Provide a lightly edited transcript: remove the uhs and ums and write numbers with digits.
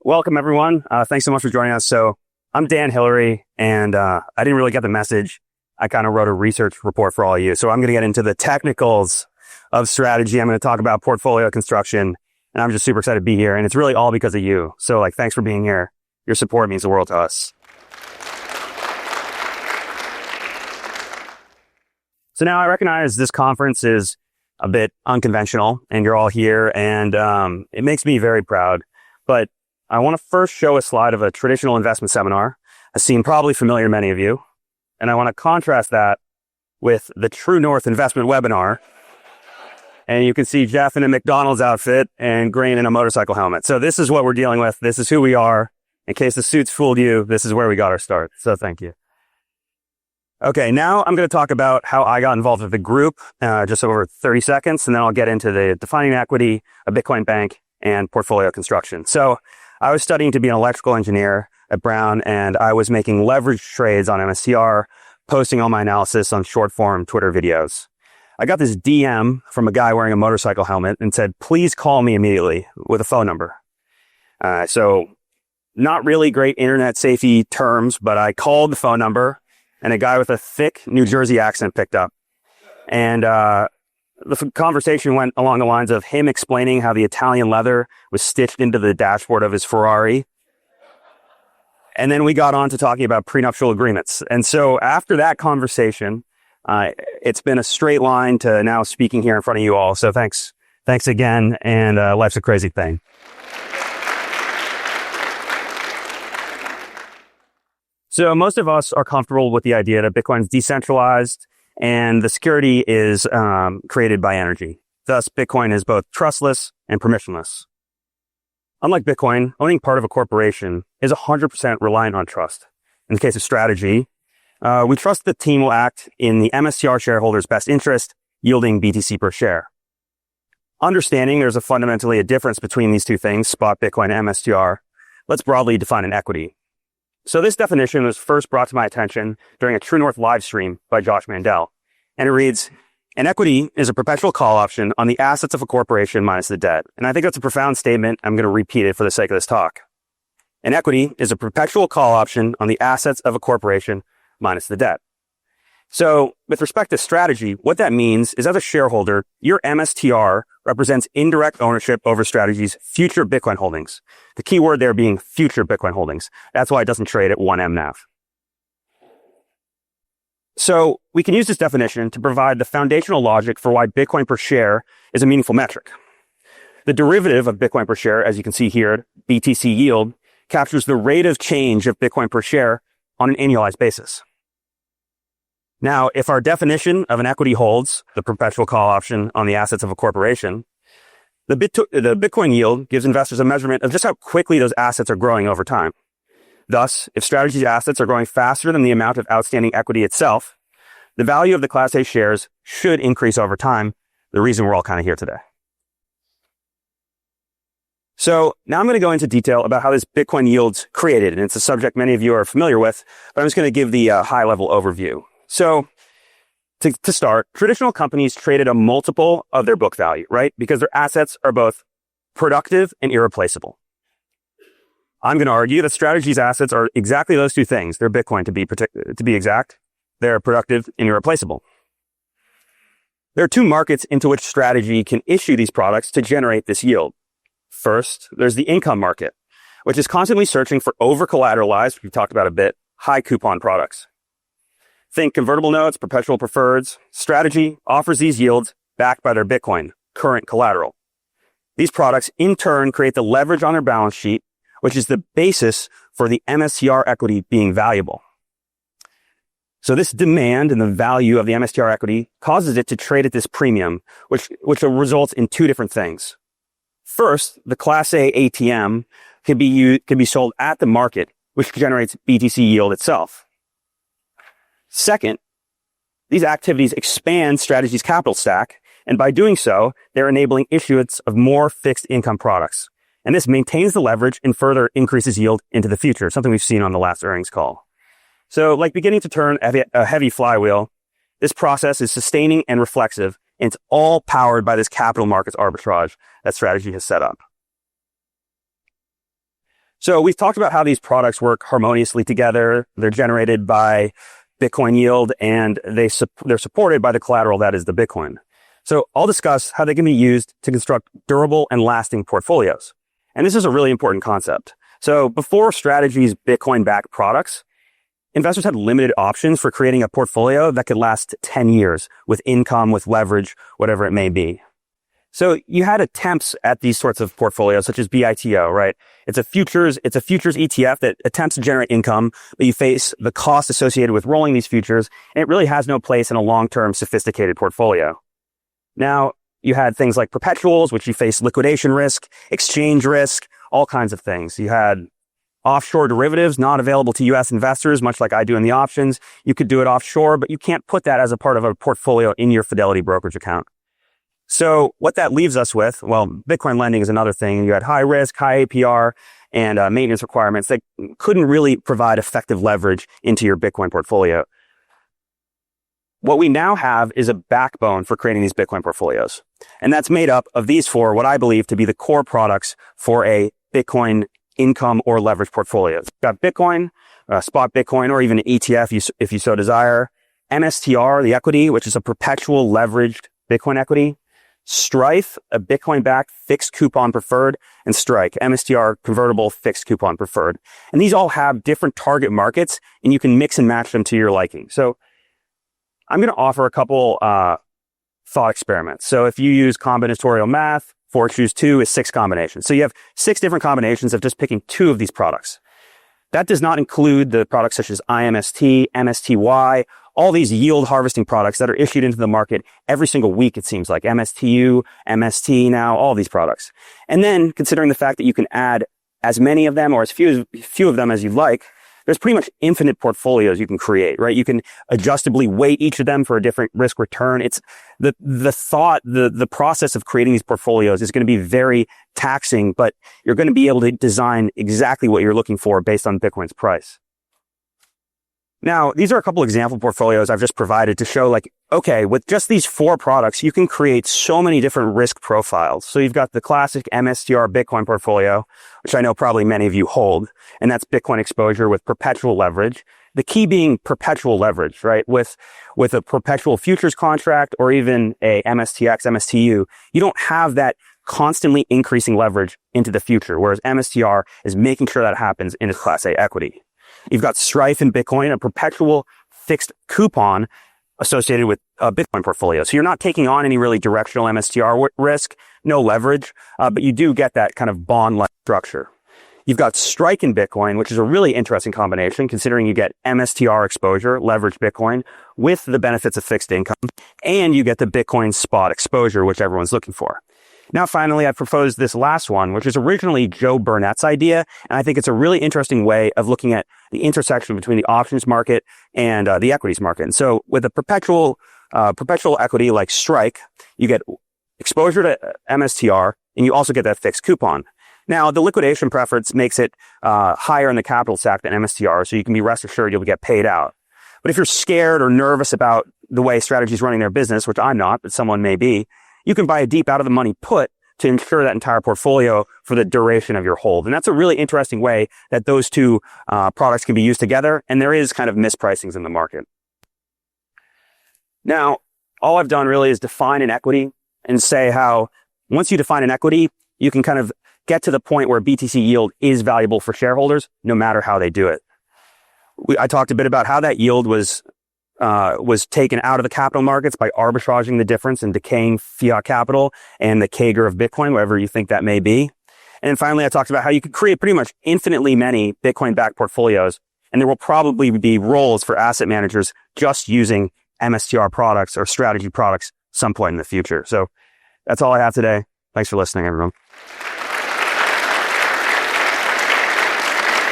Welcome, everyone. Thanks so much for joining us. So I'm Dan Hillary, and I didn't really get the message. I kind of wrote a research report for all of you. So I'm going to get into the technicals of strategy. I'm going to talk about portfolio construction, and I'm just super excited to be here. And it's really all because of you. So thanks for being here. Your support means the world to us. So now I recognize this conference is a bit unconventional, and you're all here, and it makes me very proud. But I want to first show a slide of a traditional investment seminar, a scene probably familiar to many of you. And I want to contrast that with the True North investment webinar. And you can see Jeff in a McDonald's outfit and Grain in a motorcycle helmet. So this is what we're dealing with. This is who we are. In case the suits fooled you, this is where we got our start. So thank you. Okay, now I'm going to talk about how I got involved with the group, just over 30 seconds. And then I'll get into the defining equity, a Bitcoin bank, and portfolio construction. So I was studying to be an electrical engineer at Brown, and I was making leverage trades on MSTR, posting all my analysis on short form Twitter videos. I got this DM from a guy wearing a motorcycle helmet and said, please call me immediately with a phone number. So not really great internet safety terms, but I called the phone number and a guy with a thick New Jersey accent picked up. And the conversation went along the lines of him explaining how the Italian leather was stitched into the dashboard of his Ferrari. And then we got on to talking about prenuptial agreements. And so after that conversation, it's been a straight line to now speaking here in front of you all. So thanks again. And life's a crazy thing. So most of us are comfortable with the idea that Bitcoin is decentralized and the security is created by energy. Thus, Bitcoin is both trustless and permissionless. Unlike Bitcoin, owning part of a corporation is 100% reliant on trust. In the case of strategy, we trust the team will act in the MSTR shareholders' best interest, yielding BTC per share. Understanding there's fundamentally a difference between these two things, spot Bitcoin and MSTR, let's broadly define an equity. So this definition was first brought to my attention during a True North live stream by Josh Mandel. And it reads, an equity is a perpetual call option on the assets of a corporation minus the debt. And I think that's a profound statement. I'm going to repeat it for the sake of this talk. An equity is a perpetual call option on the assets of a corporation minus the debt. So with respect to strategy, what that means is as a shareholder, your MSTR represents indirect ownership over Strategy's future Bitcoin holdings. The key word there being future Bitcoin holdings. That's why it doesn't trade at 1 mNAV. So we can use this definition to provide the foundational logic for why Bitcoin per share is a meaningful metric. The derivative of Bitcoin per share, as you can see here, BTC yield, captures the rate of change of Bitcoin per share on an annualized basis. Now, if our definition of an equity holds, the perpetual call option on the assets of a corporation, the Bitcoin yield gives investors a measurement of just how quickly those assets are growing over time. Thus, if Strategy's assets are growing faster than the amount of outstanding equity itself, the value of the Class A shares should increase over time, the reason we're all kind of here today. So now I'm going to go into detail about how this Bitcoin yield's created, and it's a subject many of you are familiar with, but I'm just going to give the high-level overview. So to start, traditional companies traded a multiple of their book value, right? Because their assets are both productive and irreplaceable. I'm going to argue that Strategy's assets are exactly those two things. They're Bitcoin to be exact. They're productive and irreplaceable. There are two markets into which Strategy can issue these products to generate this yield. First, there's the income market, which is constantly searching for over-collateralized, we've talked about a bit, high coupon products. Think convertible notes, perpetual preferreds. Strategy offers these yields backed by their Bitcoin, current collateral. These products in turn create the leverage on their balance sheet, which is the basis for the MSTR equity being valuable. So this demand and the value of the MSTR equity causes it to trade at this premium, which results in two different things. First, the Class A ATM can be sold at the market, which generates BTC yield itself. Second, these activities expand Strategy's capital stack, and by doing so, they're enabling issuance of more fixed income products. And this maintains the leverage and further increases yield into the future, something we've seen on the last earnings call. So like beginning to turn a heavy flywheel, this process is sustaining and reflexive, and it's all powered by this capital markets arbitrage that Strategy has set up. So we've talked about how these products work harmoniously together. They're generated by Bitcoin yield, and they're supported by the collateral that is the Bitcoin. So I'll discuss how they can be used to construct durable and lasting portfolios. And this is a really important concept. So before Strategy's Bitcoin-backed products, investors had limited options for creating a portfolio that could last 10 years with income, with leverage, whatever it may be. So you had attempts at these sorts of portfolios, such as BITO, right? It's a futures ETF that attempts to generate income, but you face the cost associated with rolling these futures, and it really has no place in a long-term sophisticated portfolio. Now, you had things like perpetuals, which you face liquidation risk, exchange risk, all kinds of things. You had offshore derivatives not available to U.S. investors, much like I do in the options. You could do it offshore, but you can't put that as a part of a portfolio in your Fidelity brokerage account. So what that leaves us with, well, Bitcoin lending is another thing. You had high risk, high APR, and maintenance requirements that couldn't really provide effective leverage into your Bitcoin portfolio. What we now have is a backbone for creating these Bitcoin portfolios. And that's made up of these four, what I believe to be the core products for a Bitcoin income or leverage portfolio. You've got Bitcoin, spot Bitcoin, or even an ETF if you so desire. MSTR, the equity, which is a perpetual leveraged Bitcoin equity. Strife, a Bitcoin-backed fixed coupon preferred, and Strike, MSTR convertible fixed coupon preferred. And these all have different target markets, and you can mix and match them to your liking. So I'm going to offer a couple thought experiments. So if you use combinatorial math, 4 choose 2 is 6 combinations. So you have 6 different combinations of just picking 2 of these products. That does not include the products such as IMST, MSTY, all these yield harvesting products that are issued into the market every single week, it seems like. MSTU, MST now, all these products. And then considering the fact that you can add as many of them or as few of them as you'd like, there's pretty much infinite portfolios you can create, right? You can adjustably weight each of them for a different risk return. It's the process of creating these portfolios is going to be very taxing, but you're going to be able to design exactly what you're looking for based on Bitcoin's price. Now, these are a couple example portfolios I've just provided to show like, okay, with just these 4 products, you can create so many different risk profiles. So you've got the classic MSTR Bitcoin portfolio, which I know probably many of you hold, and that's Bitcoin exposure with perpetual leverage. The key being perpetual leverage, right? With a perpetual futures contract or even a MSTX, MSTU, you don't have that constantly increasing leverage into the future, whereas MSTR is making sure that happens in its Class A equity. You've got Strife in Bitcoin, a perpetual fixed coupon associated with a Bitcoin portfolio. So you're not taking on any really directional MSTR risk, no leverage, but you do get that kind of bond-like structure. You've got Strike in Bitcoin, which is a really interesting combination considering you get MSTR exposure, leveraged Bitcoin, with the benefits of fixed income, and you get the Bitcoin spot exposure, which everyone's looking for. Now, finally, I proposed this last one, which is originally Joe Burnett's idea, and I think it's a really interesting way of looking at the intersection between the options market and the equities market. And so with a perpetual equity like Strike, you get exposure to MSTR, and you also get that fixed coupon. Now, the liquidation preference makes it higher in the capital stack than MSTR, so you can be rest assured you'll get paid out. But if you're scared or nervous about the way Strategy's running their business, which I'm not, but someone may be, you can buy a deep out-of-the-money put to ensure that entire portfolio for the duration of your hold. And that's a really interesting way that those two products can be used together, and there is kind of mispricings in the market. Now, all I've done really is define an equity and say how once you define an equity, you can kind of get to the point where BTC yield is valuable for shareholders, no matter how they do it. I talked a bit about how that yield was taken out of the capital markets by arbitraging the difference in decaying fiat capital and the CAGR of Bitcoin, whatever you think that may be. And then finally, I talked about how you could create pretty much infinitely many Bitcoin-backed portfolios, and there will probably be roles for asset managers just using MSTR products or strategy products some point in the future. So that's all I have today. Thanks for listening, everyone.